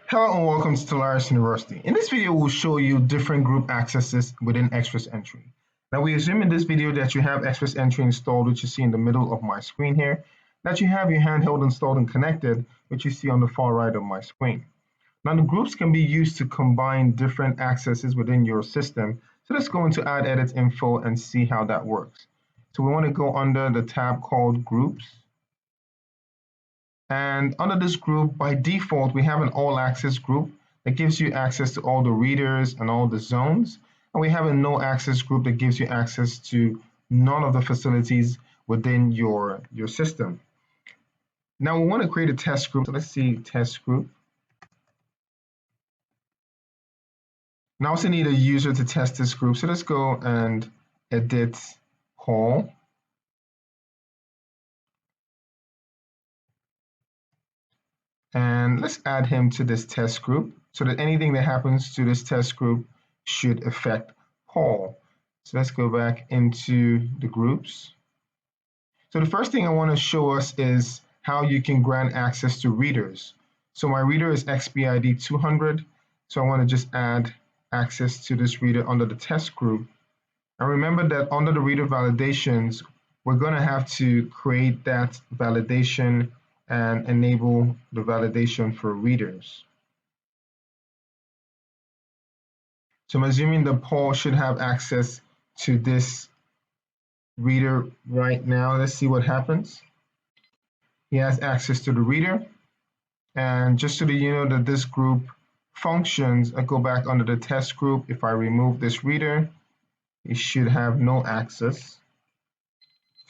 Hello and welcome to Tolaris University. In this video, we'll show you different group accesses within XPressEntry. Now, we assume in this video that you have XPressEntry installed, which you see in the middle of my screen here, that you have your handheld installed and connected, which you see on the far right of my screen. Now, the groups can be used to combine different accesses within your system. So let's go into Add Edit Info and see how that works. So we want to go under the tab called Groups. And under this group, by default, we have an all access group that gives you access to all the readers and all the zones. And we have a no access group that gives you access to none of the facilities within your system. Now we want to create a test group. So let's see test group. Now I also need a user to test this group. So let's go and edit Paul. And let's add him to this test group so that anything that happens to this test group should affect Paul. So let's go back into the groups. So the first thing I want to show us is how you can grant access to readers. So my reader is XPID 200. So I want to just add access to this reader under the test group. And remember that under the reader validations, we're going to have to create that validation and enable the validation for readers. So I'm assuming that Paul should have access to this reader right now. Let's see what happens. He has access to the reader. And just so that you know that this group functions, I go back under the test group. If I remove this reader, he should have no access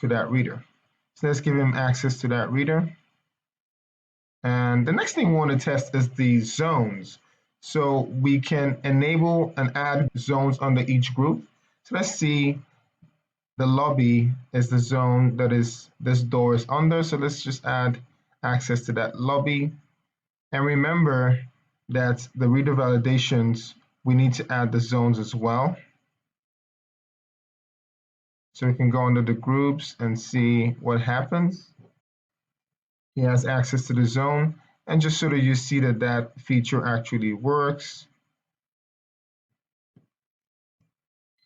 to that reader. So let's give him access to that reader. And the next thing we want to test is the zones. So we can enable and add zones under each group. So let's see, the lobby is the zone that is this door is under. So let's just add access to that lobby. And remember that the reader validations, we need to add the zones as well. So we can go under the groups and see what happens. He has access to the zone, and just so that you see that that feature actually works,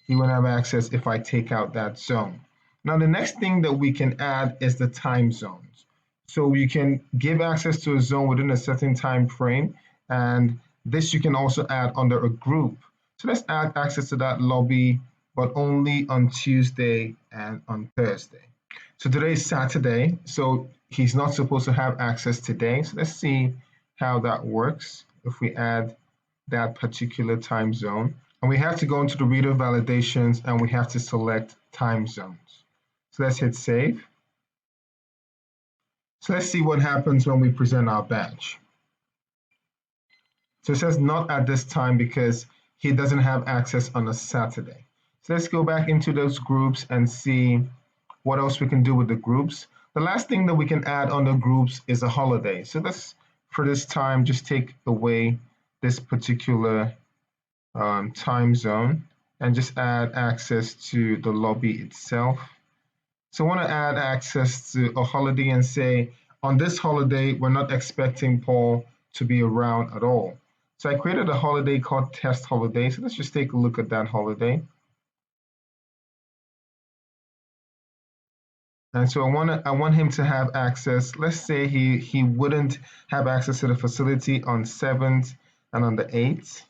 he won't have access if I take out that zone. Now the next thing that we can add is the time zones. So you can give access to a zone within a certain time frame, and this you can also add under a group. So let's add access to that lobby, but only on Tuesday and on Thursday. So today is Saturday, so he's not supposed to have access today. So let's see how that works if we add that particular time zone. And we have to go into the reader validations and we have to select time zones. So let's hit save. So let's see what happens when we present our badge. So it says not at this time because he doesn't have access on a Saturday. So let's go back into those groups and see what else we can do with the groups. The last thing that we can add on the groups is a holiday. So let's, for this time, just take away this particular time zone and just add access to the lobby itself. So I want to add access to a holiday and say, on this holiday, we're not expecting Paul to be around at all. So I created a holiday called test holiday. So let's just take a look at that holiday. And so I want him to have access. Let's say he wouldn't have access to the facility on 7th and on the 8th.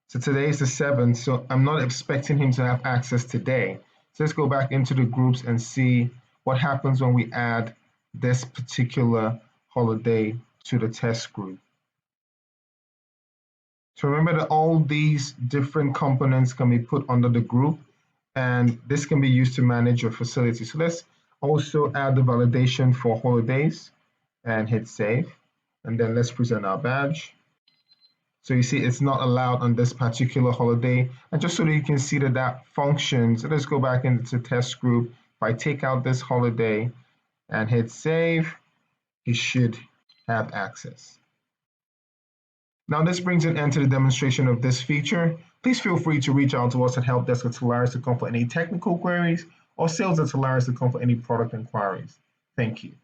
So today is the 7th, so I'm not expecting him to have access today. So let's go back into the groups and see what happens when we add this particular holiday to the test group. So remember that all these different components can be put under the group, and this can be used to manage your facility. So let's also add the validation for holidays and hit save. And then let's present our badge. So you see it's not allowed on this particular holiday. And just so that you can see that that functions, so let's go back into the test group. If I take out this holiday and hit save, you should have access. Now this brings an end to the demonstration of this feature. Please feel free to reach out to us at helpdesk@Tolaris.com for any technical queries or sales@Tolaris.com for any product inquiries. Thank you.